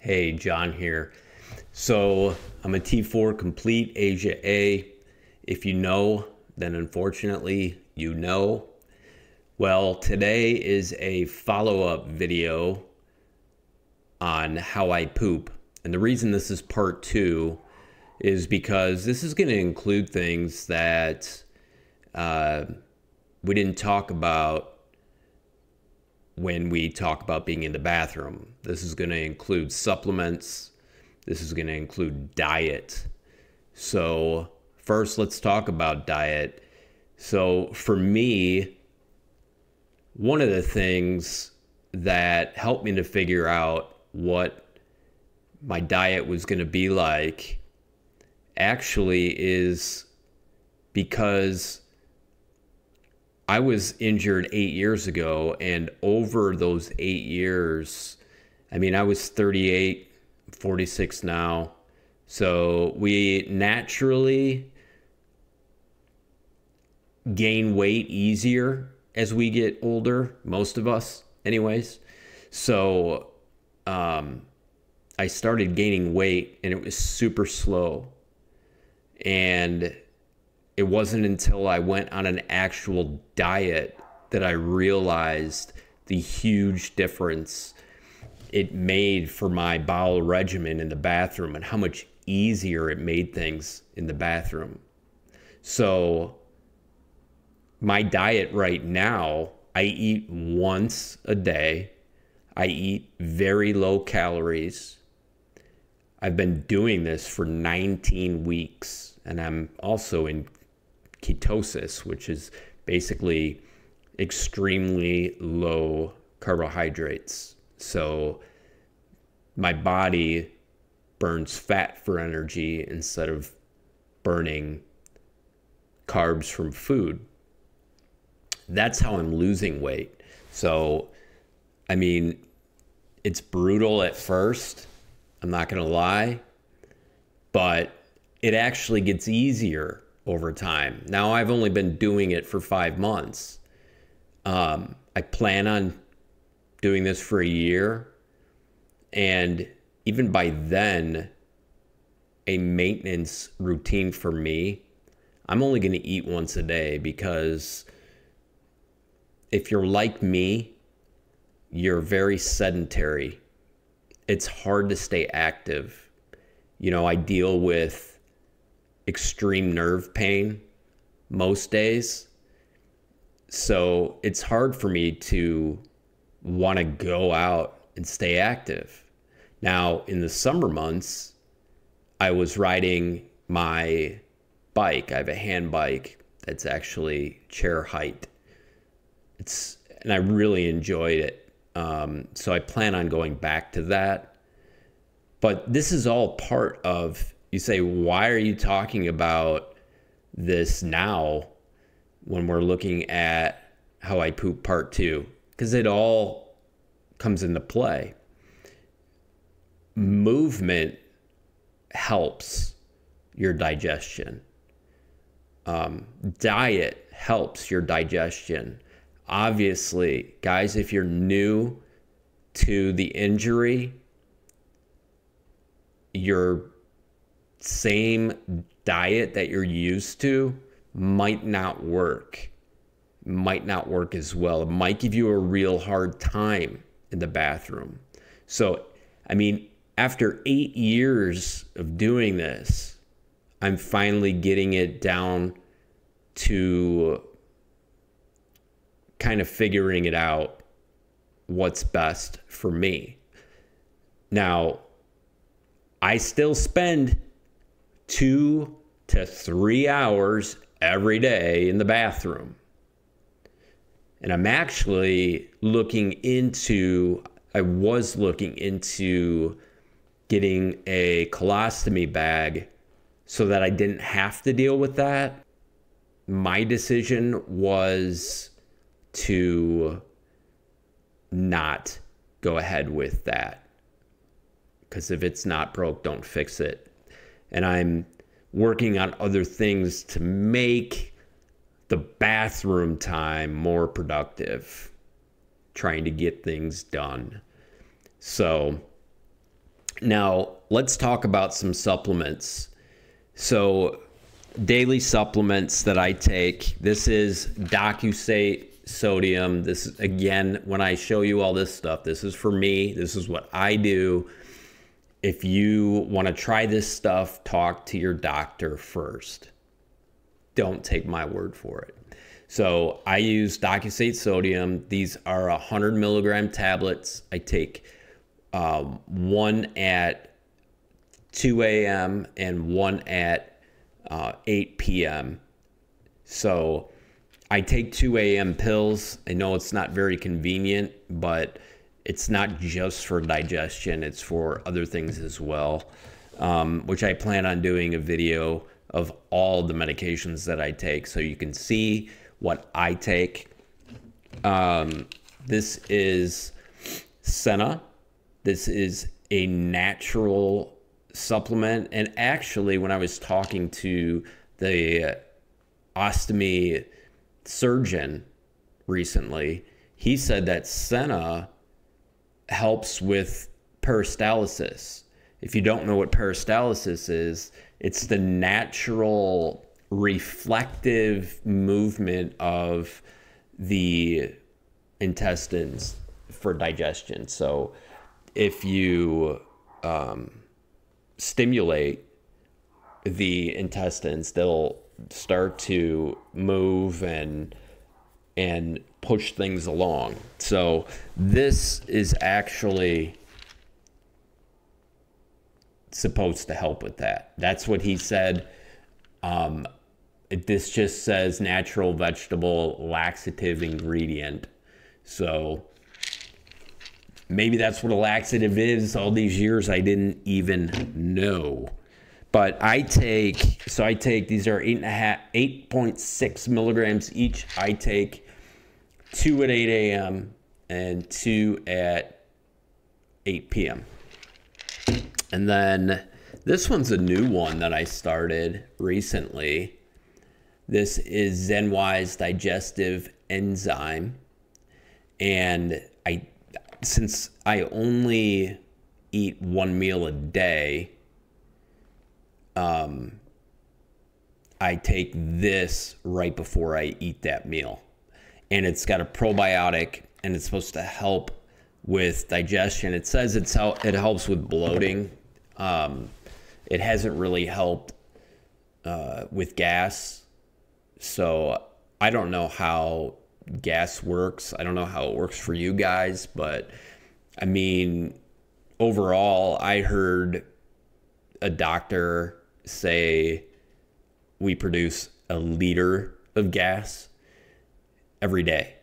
Hey, John here. So I'm a T4 complete Asia A. If you know, then unfortunately you know. Well, today is a follow-up video on how I poop. And the reason this is part two is because this is going to include things that we didn't talk about when we talk about being in the bathroom. This is going to include supplements. This is going to include diet. So first, let's talk about diet. So for me, one of the things that helped me to figure out what my diet was going to be like actually is because I was injured 8 years ago, and over those 8 years, I was 38, 46 now. So we naturally gain weight easier as we get older, most of us anyways. So I started gaining weight, and it was super slow. And it wasn't until I went on an actual diet that I realized the huge difference it made for my bowel regimen in the bathroom and how much easier it made things in the bathroom. So my diet right now, I eat once a day. I eat very low calories. I've been doing this for 19 weeks, and I'm also in ketosis, which is basically extremely low carbohydrates. So my body burns fat for energy instead of burning carbs from food. That's how I'm losing weight. So, it's brutal at first. I'm not going to lie, but it actually gets easier over time. Now, I've only been doing it for 5 months. I plan on doing this for a year. And even by then, a maintenance routine for me, I'm only going to eat once a day, because if you're like me, you're very sedentary. It's hard to stay active. I deal with extreme nerve pain most days. So it's hard for me to want to go out and stay active. Now, in the summer months, I was riding my bike. I have a hand bike that's actually chair height. And I really enjoyed it. So I plan on going back to that. But this is all part of, you say, why are you talking about this now when we're looking at how I poop part two? Because it all comes into play. Movement helps your digestion. Diet helps your digestion. Obviously, guys, if you're new to the injury, your same diet that you're used to might not work as well. It might give you a real hard time in the bathroom. So, after 8 years of doing this, I'm finally getting it down to kind of figuring it out what's best for me. Now, I still spend 2 to 3 hours every day in the bathroom. And I'm actually I was looking into getting a colostomy bag so that I didn't have to deal with that. My decision was to not go ahead with that, because if it's not broke, don't fix it. And I'm working on other things to make the bathroom time more productive, trying to get things done. So Now, let's talk about some supplements. So, daily supplements that I take. This is DocuSate sodium. This is, again, when I show you all this stuff, this is for me. This is what I do. If you want to try this stuff, talk to your doctor first. Don't take my word for it. So I use DocuSate sodium. These are 100 milligram tablets. I take one at 2 a.m. and one at 8 p.m. So I take 2 a.m. pills. I know it's not very convenient, but it's not just for digestion. It's for other things as well, which I plan on doing a video of all the medications that I take so you can see what I take. This is Senna. This is a natural supplement. And actually, when I was talking to the ostomy surgeon recently, he said that Senna helps with peristalsis. If you don't know what peristalsis is, it's the natural reflective movement of the intestines for digestion. So if you stimulate the intestines, they'll start to move and push things along. So this is actually supposed to help with that. That's what he said. This just says natural vegetable laxative ingredient. So maybe that's what a laxative is. All these years I didn't even know. But I take, these are 8.6 milligrams each. I take 2 at 8 a.m. and 2 at 8 p.m. And then this one's a new one that I started recently. This is ZenWise Digestive Enzyme. And since I only eat one meal a day, I take this right before I eat that meal. And it's got a probiotic, and it's supposed to help with digestion. It says it helps with bloating. It hasn't really helped with gas. So I don't know how gas works. I don't know how it works for you guys, but I mean, overall, I heard a doctor say we produce a liter of gas every day.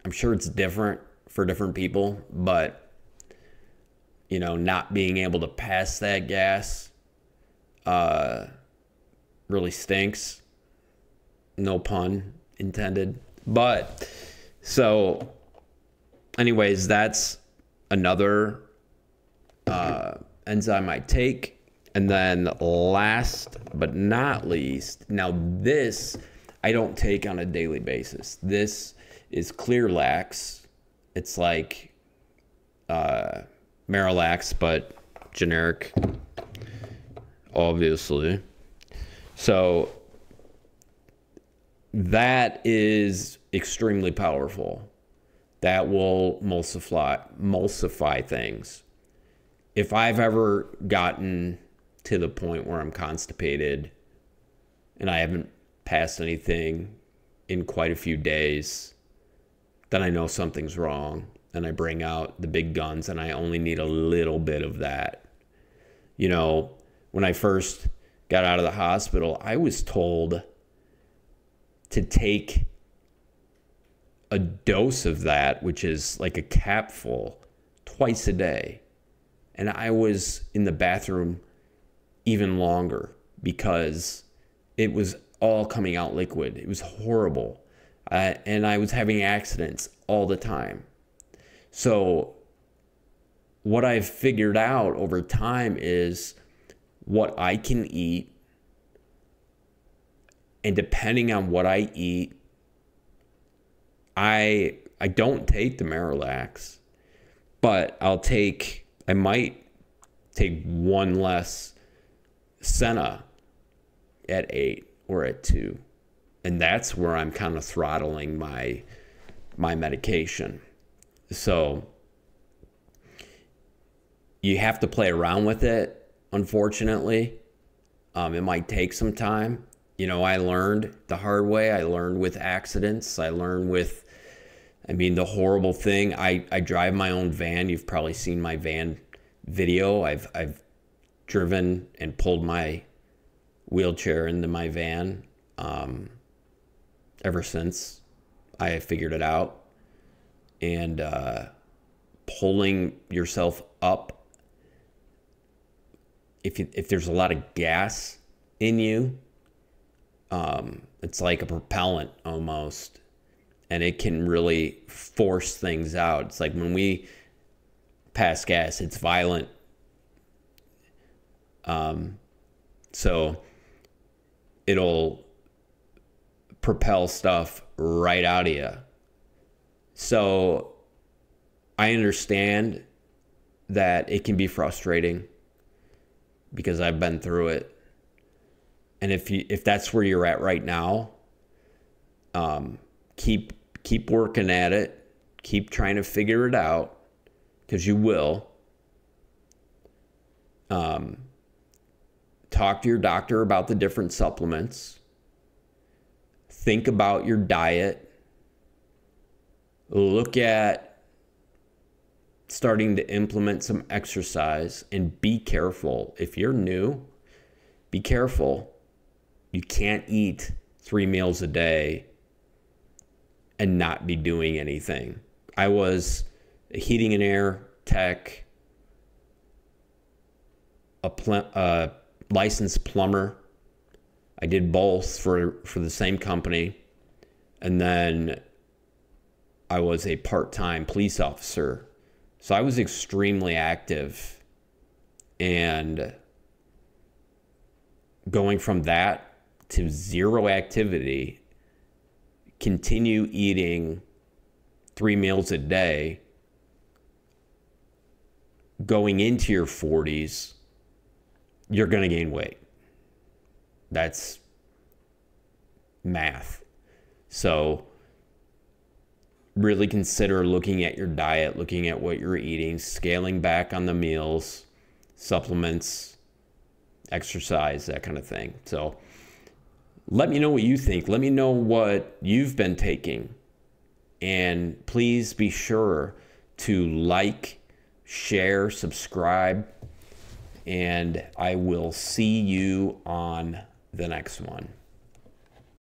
I'm sure it's different for different people, but you know, not being able to pass that gas really stinks. No pun intended. But so anyways, that's another enzyme I take. And then last but not least, now this I don't take on a daily basis. This is Clearlax. It's like Marilax, but generic, obviously. So that is extremely powerful. That will emulsify things. If I've ever gotten to the point where I'm constipated and I haven't passed anything in quite a few days, then I know something's wrong, and I bring out the big guns, and I only need a little bit of that. You know, when I first got out of the hospital, I was told to take a dose of that, which is like a capful, twice a day. And I was in the bathroom even longer because it was all coming out liquid. It was horrible. And I was having accidents all the time. So what I've figured out over time is what I can eat. And depending on what I eat, I don't take the Marilax, but I might take one less Senna at 8 or at 2. And that's where I'm kind of throttling my medication. So you have to play around with it, unfortunately. It might take some time. You know, I learned the hard way. I learned with accidents. I learned with, I mean, the horrible thing. I drive my own van. You've probably seen my van video. I've driven and pulled my wheelchair into my van ever since I figured it out. And pulling yourself up, if there's a lot of gas in you, it's like a propellant almost, and it can really force things out. It's like when we pass gas, it's violent. So it'll propel stuff right out of you. So I understand that it can be frustrating because I've been through it. And if that's where you're at right now, keep working at it. Keep trying to figure it out, because you will. Talk to your doctor about the different supplements. Think about your diet. Look at starting to implement some exercise, and be careful. If you're new, be careful. You can't eat 3 meals a day and not be doing anything. I was a heating and air tech, a licensed plumber. I did both for the same company. And then I was a part-time police officer. So I was extremely active. And going from that to zero activity, continue eating 3 meals a day, going into your 40s, you're going to gain weight. That's math. So really consider looking at your diet, looking at what you're eating, scaling back on the meals, supplements, exercise, that kind of thing. So let me know what you think. Let me know what you've been taking. And please be sure to like, share, subscribe, and I will see you on the next one.